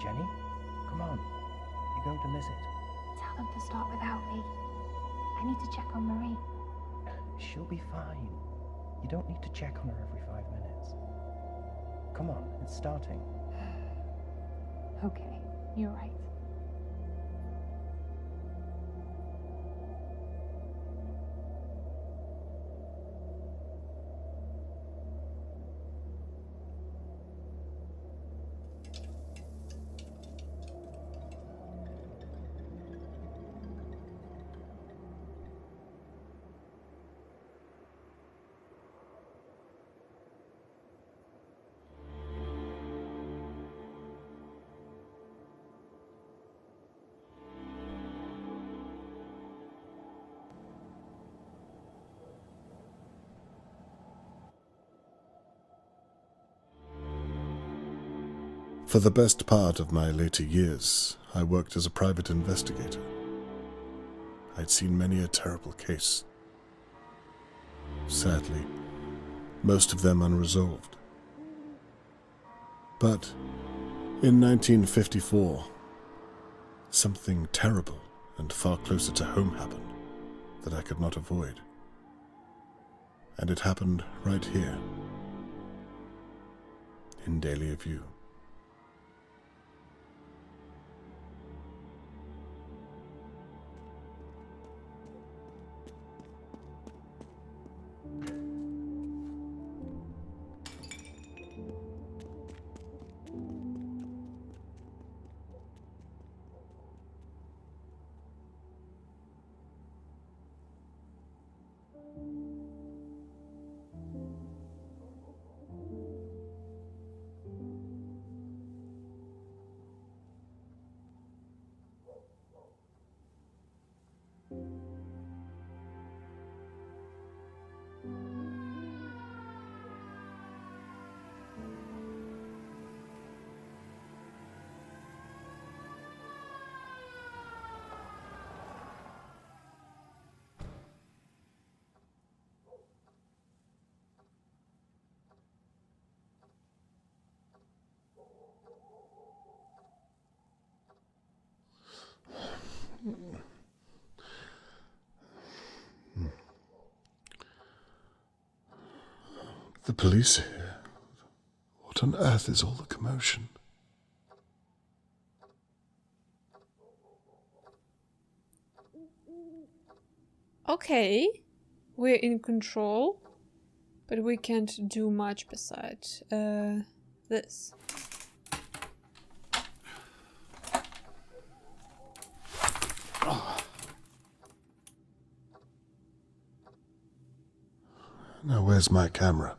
Jenny. Come on. You're going to miss it. Tell them to start without me. I need to check on Marie. She'll be fine. You don't need to check on her every 5 minutes. Come on, it's starting. Okay, you're right. For the best part of my later years, I worked as a private investigator. I'd seen many a terrible case. Sadly, most of them unresolved. But in 1954, something terrible and far closer to home happened that I could not avoid. And it happened right here, in Dahlia View. The police are here. What on earth is all the commotion? Okay, we're in control, but we can't do much besides this. Now where's my camera?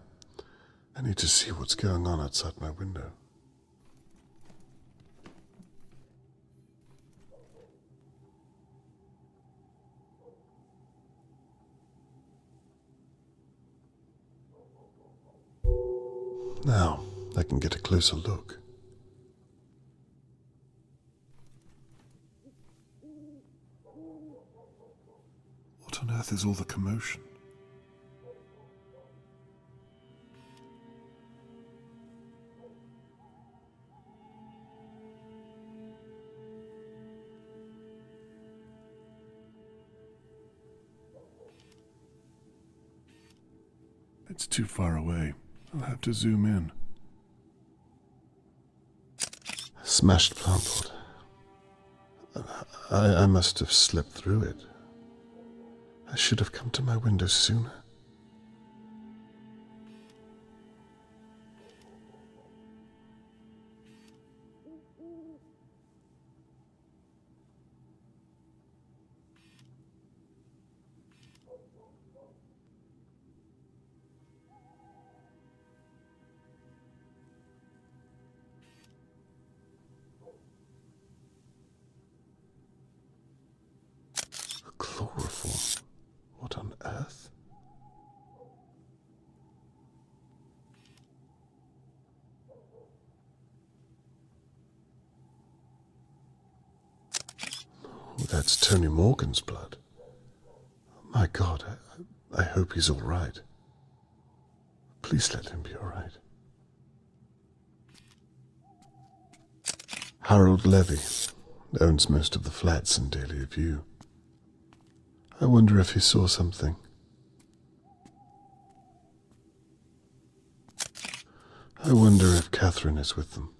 I need to see what's going on outside my window. Now, I can get a closer look. What on earth is all the commotion? It's too far away. I'll have to zoom in. Smashed plant pot. I must have slipped through it. I should have come to my window sooner. Chloroform. What on earth? Oh, that's Tony Morgan's blood. My God, I hope he's all right. Please let him be all right. Harold Levy owns most of the flats in Dahlia View. I wonder if he saw something. I wonder if Catherine is with them.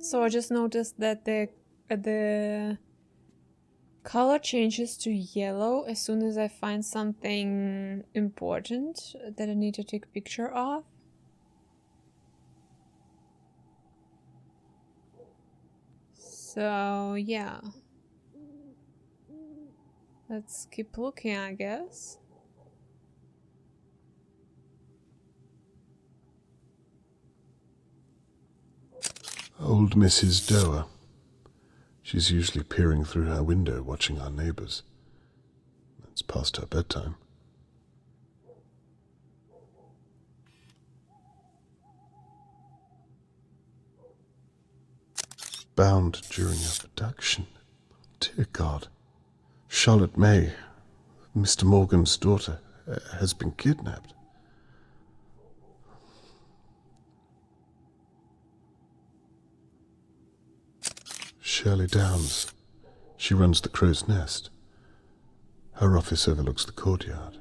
So I just noticed that the color changes to yellow as soon as I find something important that I need to take a picture of. So yeah. Let's keep looking, I guess. Old Mrs. Doer. She's usually peering through her window watching our neighbours. It's past her bedtime. Bound during abduction. Dear God. Charlotte May, Mr. Morgan's daughter, has been kidnapped. Shirley Downs. She runs the Crow's Nest. Her office overlooks the courtyard.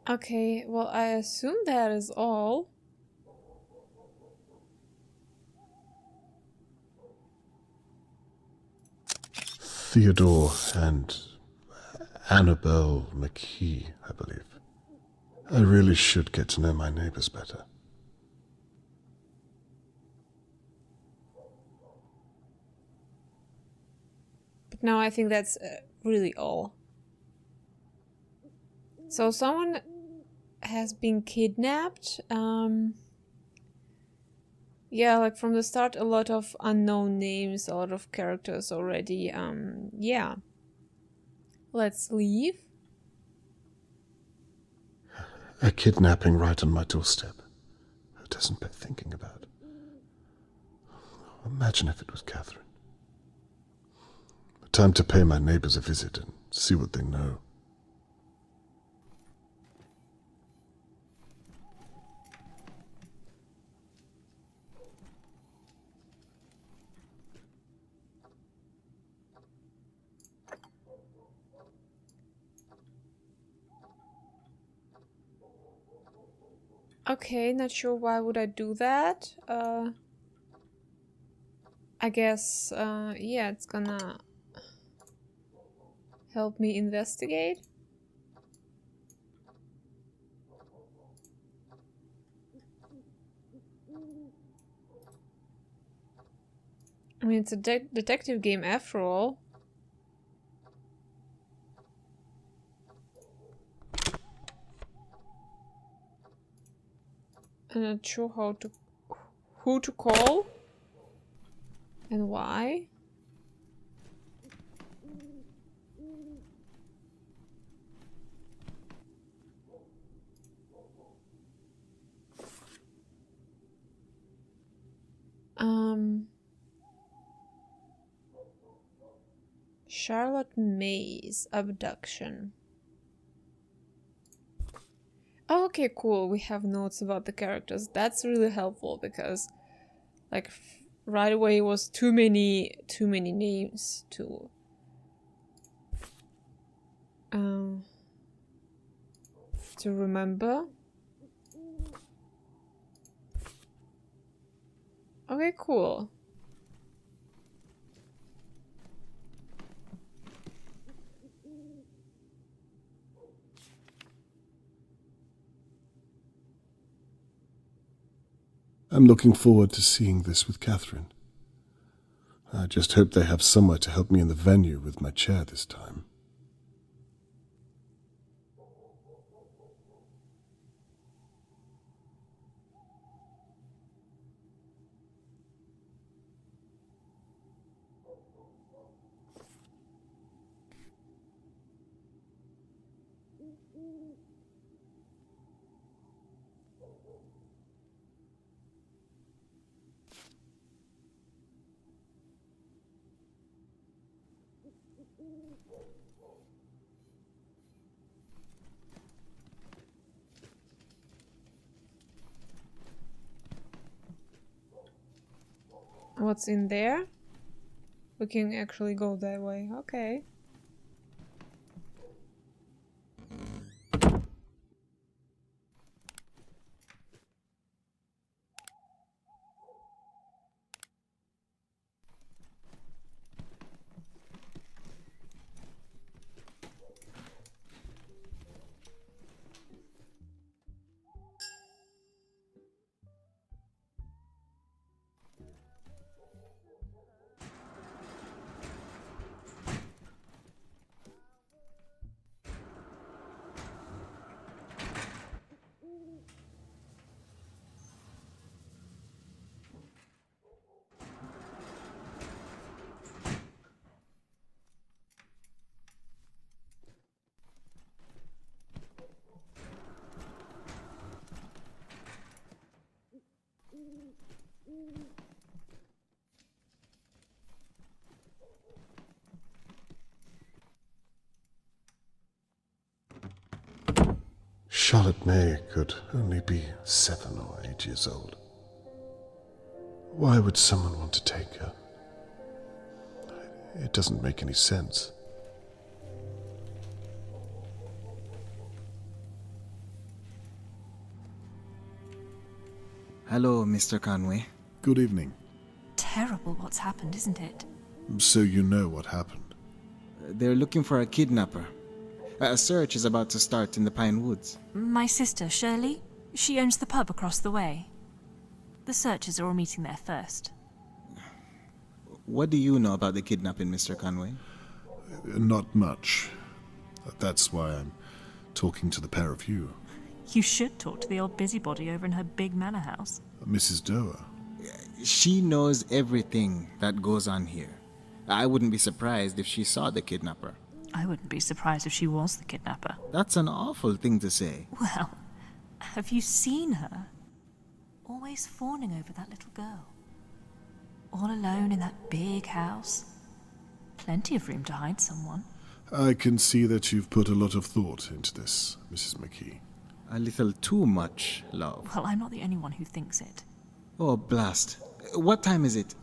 Okay, well, I assume that is all. Theodore and Annabelle McKee, I believe. I really should get to know my neighbours better. But now I think that's really all. So someone has been kidnapped. Yeah, like from the start, a lot of unknown names, a lot of characters already. Yeah. Let's leave. A kidnapping right on my doorstep. Who doesn't bear thinking about? Imagine if it was Catherine. Time to pay my neighbours a visit and see what they know. Okay, not sure why would I do that. I guess, yeah, it's gonna help me investigate. I mean, it's a detective game after all. I'm not sure who to call and why. Charlotte May's abduction. Oh, okay, cool. We have notes about the characters. That's really helpful because, like, right away it was too many names to remember. Okay, cool. I'm looking forward to seeing this with Catherine. I just hope they have somewhere to help me in the venue with my chair this time. What's in there? We can actually go that way. Okay. Charlotte May could only be 7 or 8 years old. Why would someone want to take her? It doesn't make any sense. Hello, Mr. Conway. Good evening. Terrible what's happened, isn't it? So you know what happened? They're looking for a kidnapper. A search is about to start in the Pine Woods. My sister, Shirley, she owns the pub across the way. The searchers are all meeting there first. What do you know about the kidnapping, Mr. Conway? Not much. That's why I'm talking to the pair of you. You should talk to the old busybody over in her big manor house. Mrs. Doer. She knows everything that goes on here. I wouldn't be surprised if she saw the kidnapper. I wouldn't be surprised if she was the kidnapper. That's an awful thing to say. Well, have you seen her? Always fawning over that little girl. All alone in that big house. Plenty of room to hide someone. I can see that you've put a lot of thought into this, Mrs. McKee. A little too much, love. Well, I'm not the only one who thinks it. Oh, blast. What time is it?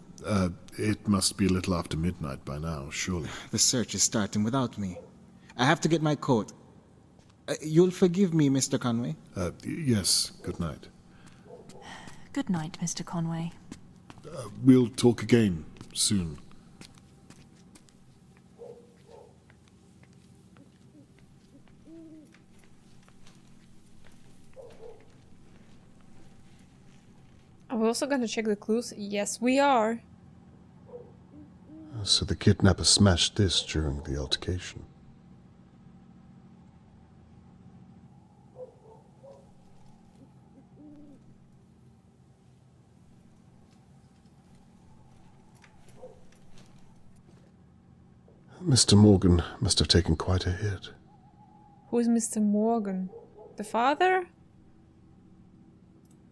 It must be a little after midnight by now, surely. The search is starting without me. I have to get my coat. You'll forgive me, Mr. Conway? Yes, good night. Good night, Mr. Conway. We'll talk again soon. Are we also gonna check the clues? Yes, we are. So the kidnapper smashed this during the altercation. Mr. Morgan must have taken quite a hit. Who is Mr. Morgan? The father?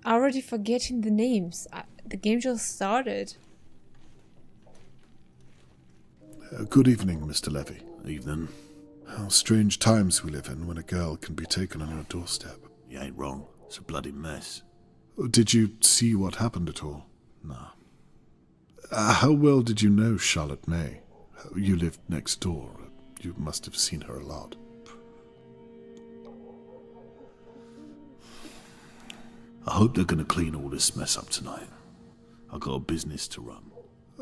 Already forgetting the names. The game just started. Good evening, Mr. Levy. Evening. How strange times we live in when a girl can be taken on your doorstep. You ain't wrong. It's a bloody mess. Did you see what happened at all? Nah. How well did you know Charlotte May? You lived next door. You must have seen her a lot. I hope they're gonna clean all this mess up tonight. I've got a business to run.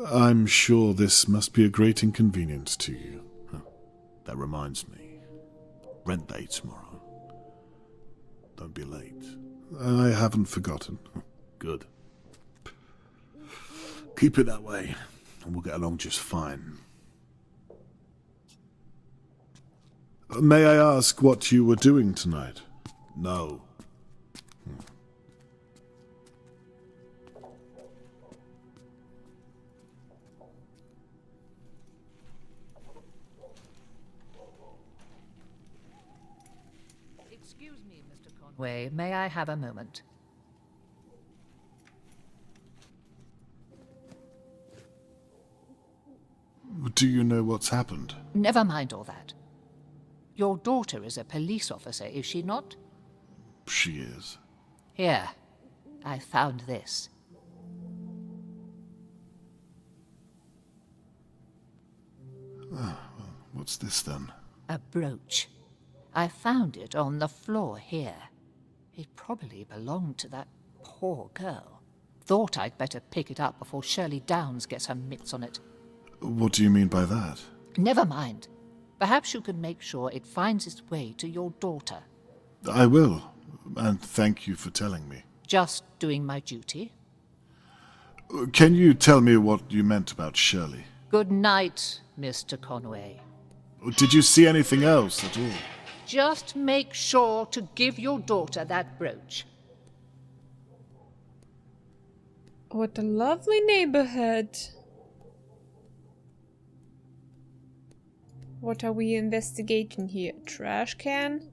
I'm sure this must be a great inconvenience to you. That reminds me. Rent day tomorrow. Don't be late. I haven't forgotten. Good. Keep it that way, and we'll get along just fine. May I ask what you were doing tonight? No. Excuse me, Mr. Conway. May I have a moment? Do you know what's happened? Never mind all that. Your daughter is a police officer, is she not? She is. Here, I found this. What's this then? A brooch. I found it on the floor here. It probably belonged to that poor girl. Thought I'd better pick it up before Shirley Downs gets her mitts on it. What do you mean by that? Never mind. Perhaps you can make sure it finds its way to your daughter. I will, and thank you for telling me. Just doing my duty. Can you tell me what you meant about Shirley? Good night, Mr. Conway. Did you see anything else at all? Just make sure to give your daughter that brooch. What a lovely neighborhood. What are we investigating here? Trash can?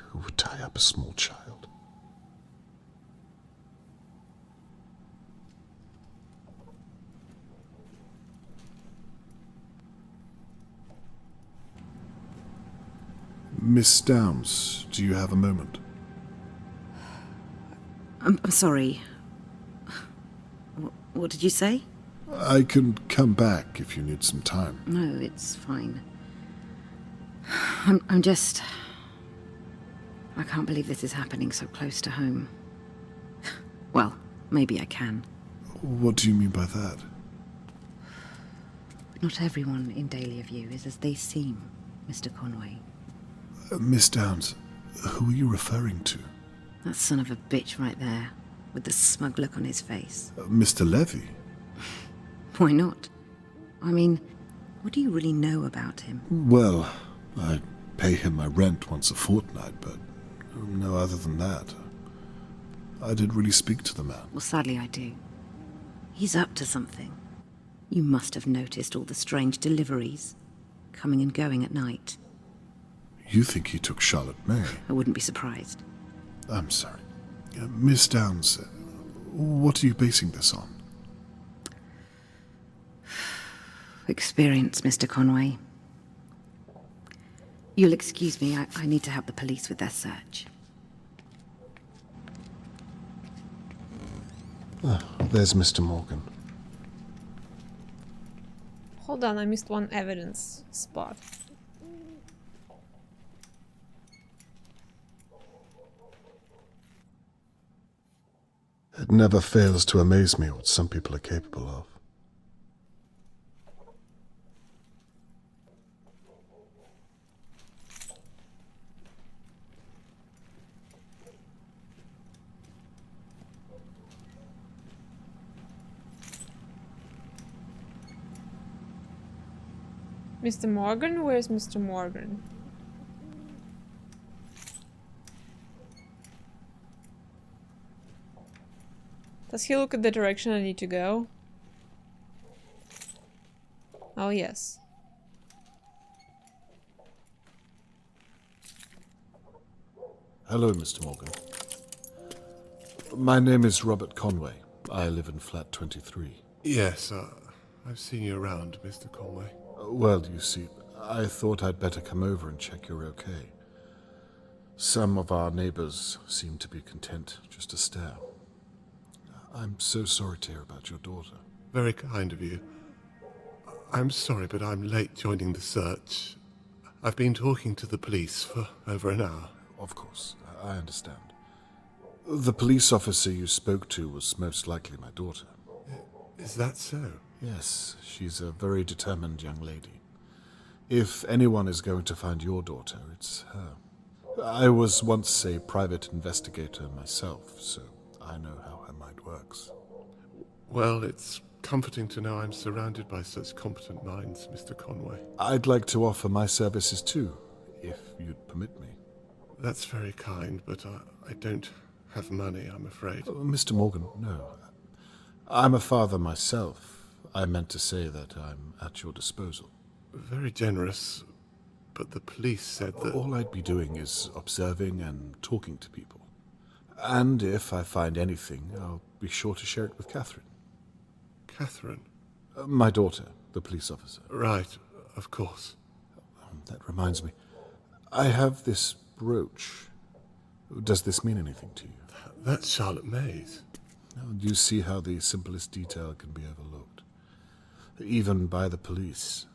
Who would tie up a small child? Miss Downs, do you have a moment? I'm sorry. What did you say? I can come back if you need some time. No, it's fine. I'm just... I can't believe this is happening so close to home. Well, maybe I can. What do you mean by that? Not everyone in Dahlia View is as they seem, Mr. Conway. Miss Downs, who are you referring to? That son of a bitch right there, with the smug look on his face. Mr. Levy? Why not? I mean, what do you really know about him? Well, I pay him my rent once a fortnight, but no other than that. I didn't really speak to the man. Well, sadly I do. He's up to something. You must have noticed all the strange deliveries, coming and going at night. You think he took Charlotte May? I wouldn't be surprised. I'm sorry. Miss Downs, what are you basing this on? Experience, Mr. Conway. You'll excuse me, I need to help the police with their search. There's Mr. Morgan. Hold on, I missed one evidence spot. It never fails to amaze me what some people are capable of. Mr. Morgan? Where's Mr. Morgan? Does he look at the direction I need to go? Oh, yes. Hello, Mr. Morgan. My name is Robert Conway. I live in flat 23. Yes, I've seen you around, Mr. Conway. Well, you see, I thought I'd better come over and check you're okay. Some of our neighbours seem to be content just to stare. I'm so sorry to hear about your daughter. Very kind of you. I'm sorry, but I'm late joining the search. I've been talking to the police for over an hour. Of course, I understand. The police officer you spoke to was most likely my daughter. Is that so? Yes, she's a very determined young lady. If anyone is going to find your daughter, it's her. I was once a private investigator myself, so I know how her mind works. Well, it's comforting to know I'm surrounded by such competent minds, Mr. Conway. I'd like to offer my services too, if you'd permit me. That's very kind, but I don't have money, I'm afraid. Mr. Morgan, no. I'm a father myself. I meant to say that I'm at your disposal. Very generous, but the police said that... All I'd be doing is observing and talking to people. And if I find anything, I'll be sure to share it with Catherine. Catherine? My daughter, the police officer. Right, of course. That reminds me. I have this brooch. Does this mean anything to you? That's Charlotte May's. Do you see how the simplest detail can be overlooked? Even by the police.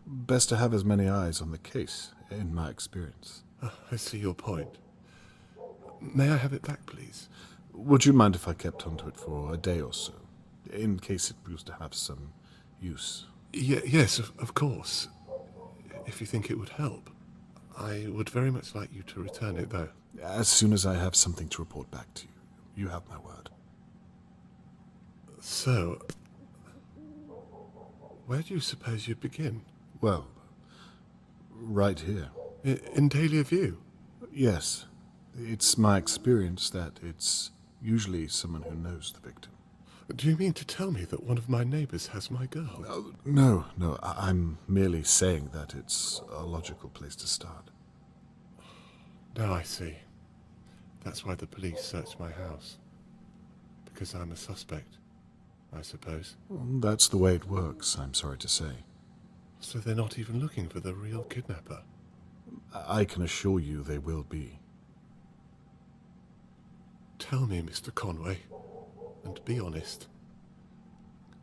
Best to have as many eyes on the case, in my experience. I see your point. May I have it back, please? Would you mind if I kept onto it for a day or so, in case it proves to have some use? Yes, of course. If you think it would help. I would very much like you to return it, though. As soon as I have something to report back to you. You have my word. So, where do you suppose you'd begin? Well, right here. In Dahlia View? Yes. It's my experience that it's usually someone who knows the victim. Do you mean to tell me that one of my neighbours has my girl? No. I'm merely saying that it's a logical place to start. Now I see. That's why the police searched my house. Because I'm a suspect, I suppose. That's the way it works, I'm sorry to say. So they're not even looking for the real kidnapper? I can assure you they will be. Tell me, Mr. Conway, and be honest.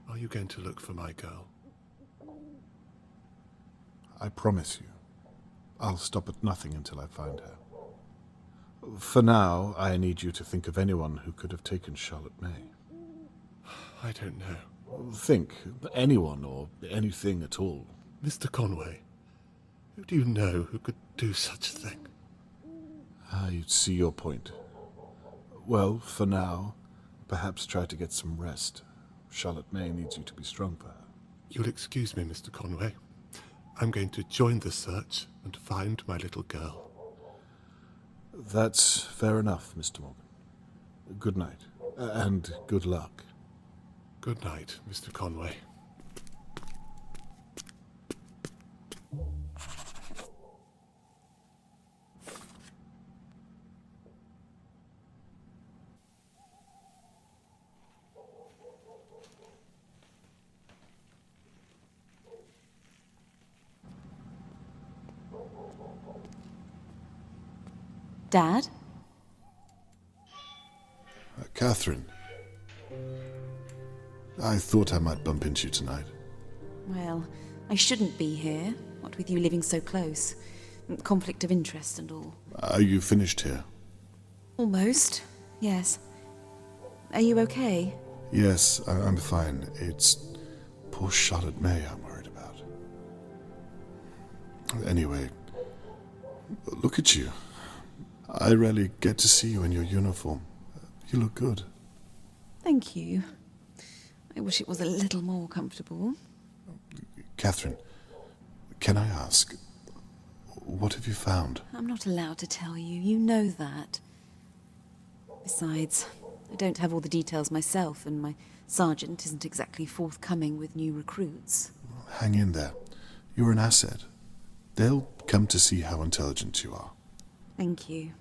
Are you going to look for my girl? I promise you, I'll stop at nothing until I find her. For now, I need you to think of anyone who could have taken Charlotte May. I don't know. Think, anyone or anything at all. Mr. Conway, who do you know who could do such a thing? I see your point. Well, for now, perhaps try to get some rest. Charlotte May needs you to be strong for her. You'll excuse me, Mr. Conway. I'm going to join the search and find my little girl. That's fair enough, Mr. Morgan. Good night, and good luck. Good night, Mr. Conway. Dad? Catherine. I thought I might bump into you tonight. Well, I shouldn't be here, what with you living so close. Conflict of interest and all. Are you finished here? Almost, yes. Are you okay? Yes, I'm fine. It's poor Charlotte May I'm worried about. Anyway, look at you. I rarely get to see you in your uniform. You look good. Thank you. I wish it was a little more comfortable. Catherine, can I ask, what have you found? I'm not allowed to tell you. You know that. Besides, I don't have all the details myself, and my sergeant isn't exactly forthcoming with new recruits. Hang in there. You're an asset. They'll come to see how intelligent you are. Thank you.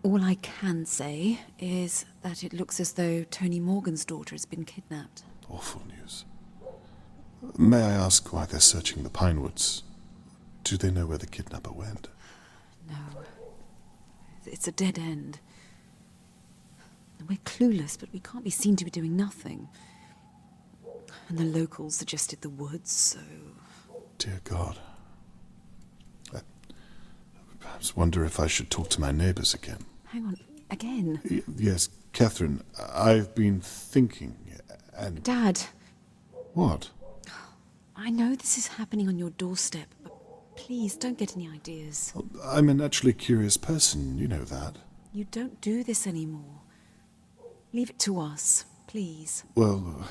All I can say is that it looks as though Tony Morgan's daughter has been kidnapped. Awful news. May I ask why they're searching the Pinewoods? Do they know where the kidnapper went? No. It's a dead end. We're clueless, but we can't be seen to be doing nothing. And the locals suggested the woods, so... Dear God. I perhaps wonder if I should talk to my neighbours again. Hang on, again? Yes, Catherine, I've been thinking, and... Dad! What? I know this is happening on your doorstep, but please don't get any ideas. I'm a naturally curious person, you know that. You don't do this anymore. Leave it to us, please. Well,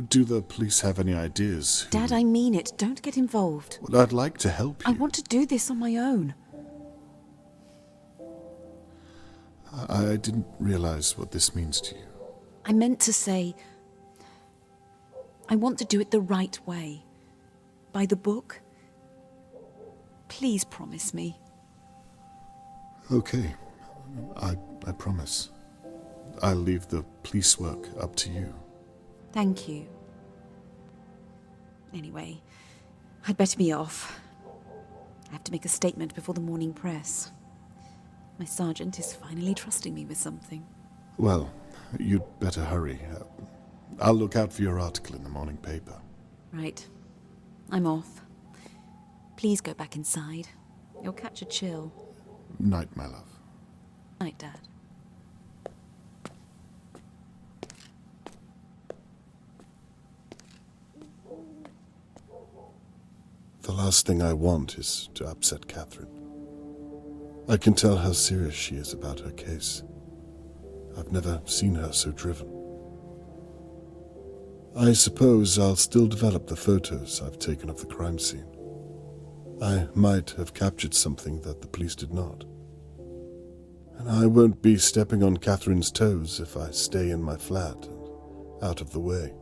do the police have any ideas? Dad, I mean it. Don't get involved. Well, I'd like to help you. I want to do this on my own. I didn't realize what this means to you. I meant to say, I want to do it the right way. By the book, Please promise me. Okay, I promise. I'll leave the police work up to you. Thank you. Anyway, I'd better be off. I have to make a statement before the morning press. My sergeant is finally trusting me with something. Well, you'd better hurry. I'll look out for your article in the morning paper. Right. I'm off. Please go back inside. You'll catch a chill. Night, my love. Night, Dad. The last thing I want is to upset Catherine. I can tell how serious she is about her case. I've never seen her so driven. I suppose I'll still develop the photos I've taken of the crime scene. I might have captured something that the police did not. And I won't be stepping on Catherine's toes if I stay in my flat and out of the way.